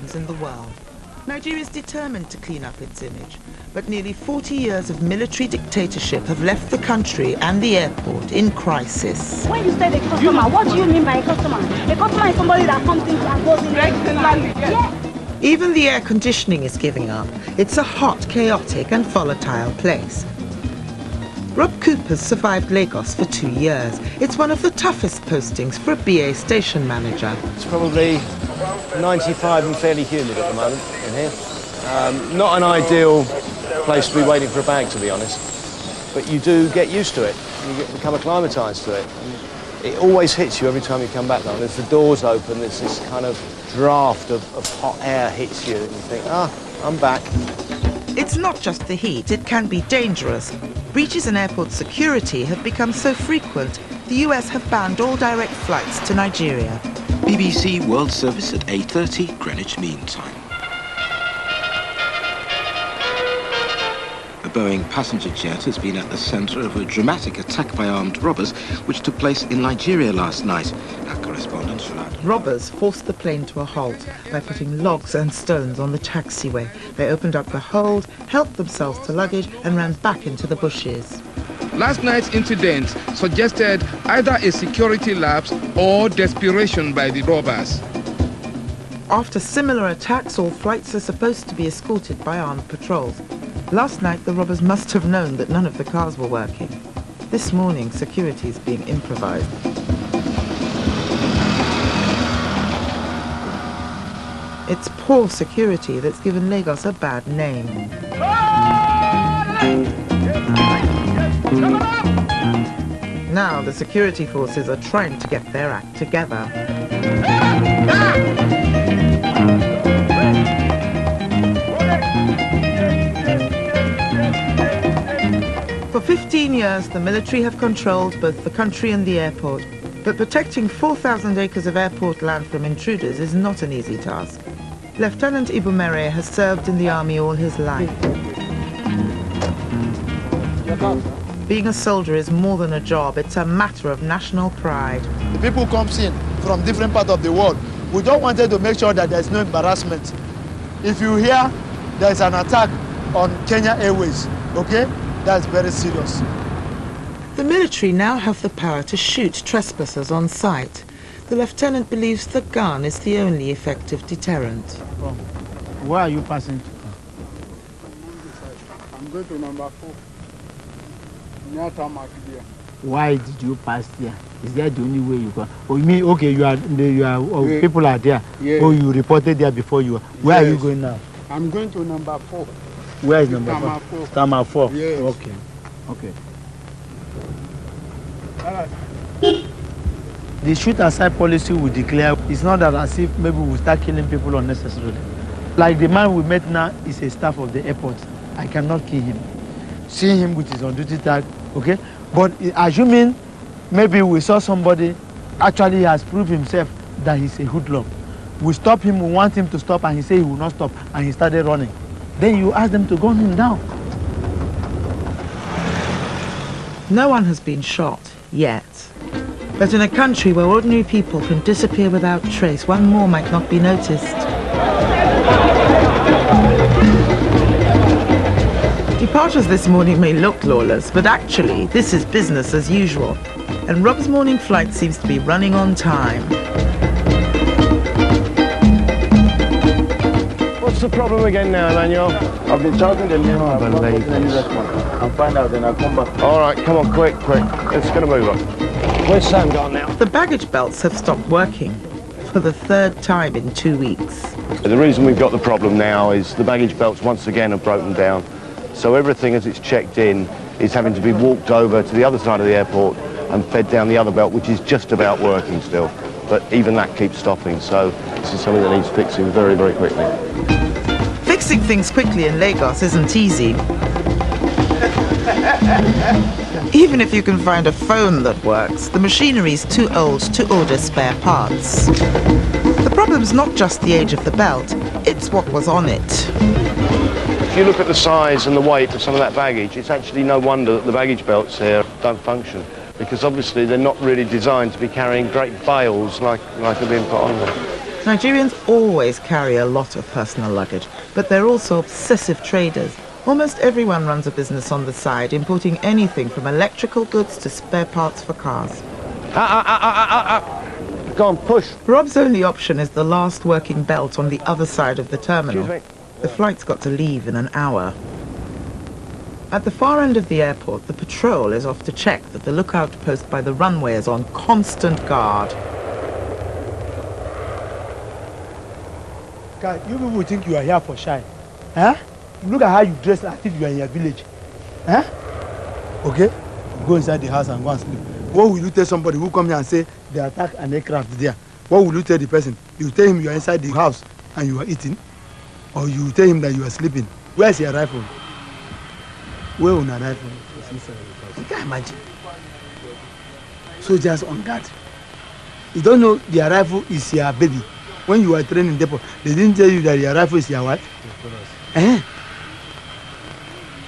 airlines in the world. Nigeria is determined to clean up its image, but nearly 40 years of military dictatorship have left the country and the airport in crisis. When you say the customer, what do you mean by a customer? A customer is somebody that comes into and goes in regularly. Yeah. Even the air conditioning is giving up. It's a hot, chaotic and volatile place. Rob Cooper's survived Lagos for 2 years. It's one of the toughest postings for a BA station manager. It's probably 95 and fairly humid at the moment in here. Not an ideal place to be waiting for a bag, to be honest. But you do get used to it. You become acclimatised to it. It always hits you every time you come back, though. And as the doors open, there's this kind of draft of hot air hits you, and you think, I'm back. It's not just the heat, it can be dangerous. Breaches in airport security have become so frequent, the US have banned all direct flights to Nigeria. BBC World Service at 8:30 Greenwich Mean Time. A Boeing passenger jet has been at the centre of a dramatic attack by armed robbers which took place in Nigeria last night. Our correspondent Shalad. Robbers forced the plane to a halt by putting logs and stones on the taxiway. They opened up the hold, helped themselves to luggage and ran back into the bushes. Last night's incident suggested either a security lapse or desperation by the robbers. After similar attacks, all flights are supposed to be escorted by armed patrols. Last night, the robbers must have known that none of the cars were working. This morning, security is being improvised. It's poor security that's given Lagos a bad name. Now the security forces are trying to get their act together. For 15 years, the military have controlled both the country and the airport. But protecting 4,000 acres of airport land from intruders is not an easy task. Lieutenant Ibumere has served in the army all his life. Being a soldier is more than a job, it's a matter of national pride. The people come in from different parts of the world. We don't want to make sure that there's no embarrassment. If you hear there's an attack on Kenya Airways, okay, that's very serious. The military now have the power to shoot trespassers on sight. The lieutenant believes the gun is the only effective deterrent. Oh. Where are you passing to? I'm going to number 4. Near Tarmac there. Why did you pass there? Is that the only way you go? Oh, you mean, okay, yeah. People are there. Yeah. Oh, you reported there before you. Where are you going now? I'm going to number 4. Where is number 4? Tarmac 4. Yes. Okay. Okay. The shoot-aside policy we declare, it's not that as if maybe we'll start killing people unnecessarily. Like the man we met now is a staff of the airport. I cannot kill him. See him with his on-duty tag, okay? But assuming maybe we saw somebody actually has proved himself that he's a hoodlum. We stop him, we want him to stop, and he said he will not stop, and he started running. Then you ask them to gun him down. No one has been shot, yet. But in a country where ordinary people can disappear without trace, one more might not be noticed. Departures this morning may look lawless, but actually, this is business as usual. And Rob's morning flight seems to be running on time. What's the problem again now, Emmanuel? I've been charging the name of the lady. I'll find out, then I'll come back. All right, come on, quick. It's going to move up. Where's Sam gone now? The baggage belts have stopped working for the 3rd time in 2 weeks. The reason we've got the problem now is the baggage belts once again have broken down. So everything as it's checked in is having to be walked over to the other side of the airport and fed down the other belt, which is just about working still. But even that keeps stopping, so this is something that needs fixing very, very quickly. Fixing things quickly in Lagos isn't easy. Even if you can find a phone that works, the machinery's too old to order spare parts. The problem's not just the age of the belt, it's what was on it. If you look at the size and the weight of some of that baggage, it's actually no wonder that the baggage belts here don't function, because obviously they're not really designed to be carrying great bales like are being put on there. Nigerians always carry a lot of personal luggage, but they're also obsessive traders. Almost everyone runs a business on the side, importing anything from electrical goods to spare parts for cars. Go on, push. Rob's only option is the last working belt on the other side of the terminal. Excuse me. The flight's got to leave in an hour. At the far end of the airport, the patrol is off to check that the lookout post by the runway is on constant guard. God, you people think you are here for shine. Huh? Look at how you dress as if you are in your village. Huh? Okay? Go inside the house and go and sleep. What will you tell somebody who come here and say they attack an aircraft there? What will you tell the person? You tell him you are inside the house and you are eating? Or you tell him that you are sleeping? Where's your rifle? Where on a rifle? You can't imagine. Soldiers on guard. You don't know their rifle is your baby. When you are training depot, they didn't tell you that your rifle is your wife?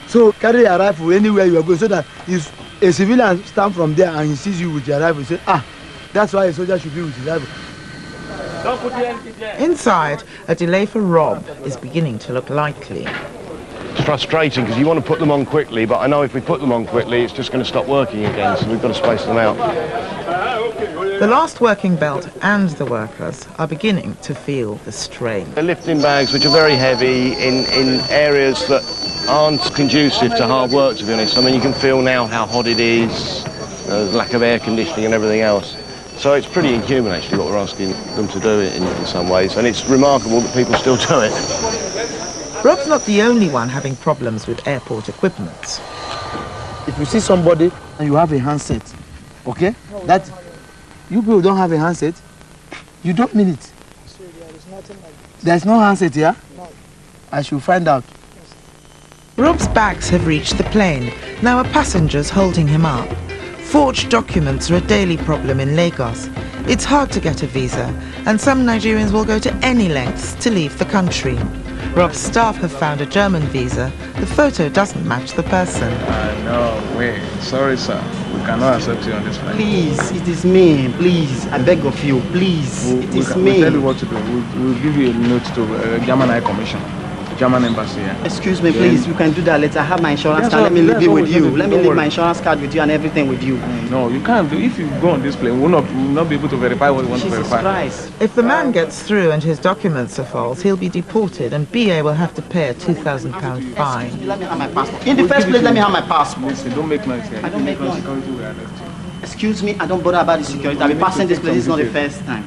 So carry your rifle anywhere you are going so that if a civilian stand from there and he sees you with your rifle, say, that's why a soldier should be with his rifle. Don't put the empty there. Inside, a delay for Rob is beginning to look likely. It's frustrating because you want to put them on quickly, but I know if we put them on quickly, it's just going to stop working again, so we've got to space them out. The last working belt and the workers are beginning to feel the strain. They're lifting bags which are very heavy in areas that aren't conducive to hard work, to be honest. I mean, you can feel now how hot it is, lack of air conditioning and everything else. So it's pretty inhuman, actually, what we're asking them to do in some ways, and it's remarkable that people still do it. Rob's not the only one having problems with airport equipment. If you see somebody and you have a handset, okay? That you people don't have a handset, you don't mean it. So there is nothing like this. There's no handset here? No. I should find out. Rob's bags have reached the plane. Now a passenger's holding him up. Forged documents are a daily problem in Lagos. It's hard to get a visa, and some Nigerians will go to any lengths to leave the country. Rob's staff have found a German visa. The photo doesn't match the person. No, wait. Sorry, sir. We cannot accept you on this flight. Please, it is me. Please, I beg of you. Please, it is me. We'll tell you what to do. We'll give you a note to German High Commission, German Embassy. Yeah? Excuse me, please. You can do that later. I have my insurance card. Let me leave it with you. Let me leave my insurance card with you and everything with you. No, you can't do. If you go on this plane, we'll not be able to verify what we want to verify. Christ. If the man gets through and his documents are false, he'll be deported and BA will have to pay a £2,000 fine. Let me have my passport. In the first place, let me have my passport. Listen, don't make noise here. I don't make noise. Security will arrest you. Excuse me, I don't bother about the security. I'll be passing this place. This is not the first time.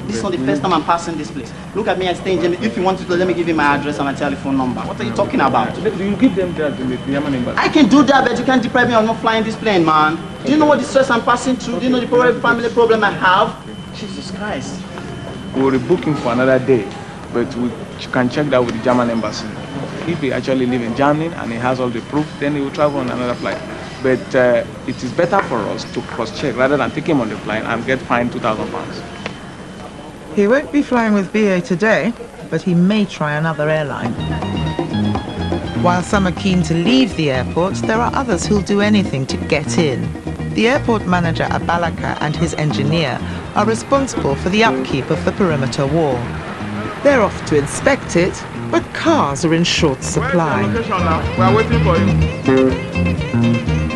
This is not the first time I'm passing this place. Look at me, I stay in Germany. If you want to, let me give you my address and my telephone number. What are you talking about? You give them that in the German Embassy. I can do that, but you can't deprive me of not flying this plane, man. Do you know what the stress I'm passing through? Do you know the family problem I have? Jesus Christ. We'll be booking for another day, but we can check that with the German Embassy. If he actually lives in Germany and he has all the proof, then he will travel on another flight. But it is better for us to cross-check rather than take him on the plane and get fined £2,000. He won't be flying with BA today, but he may try another airline. While some are keen to leave the airport, there are others who'll do anything to get in. The airport manager Abalaka and his engineer are responsible for the upkeep of the perimeter wall. They're off to inspect it, but cars are in short supply. Where's the location now? We are waiting for you.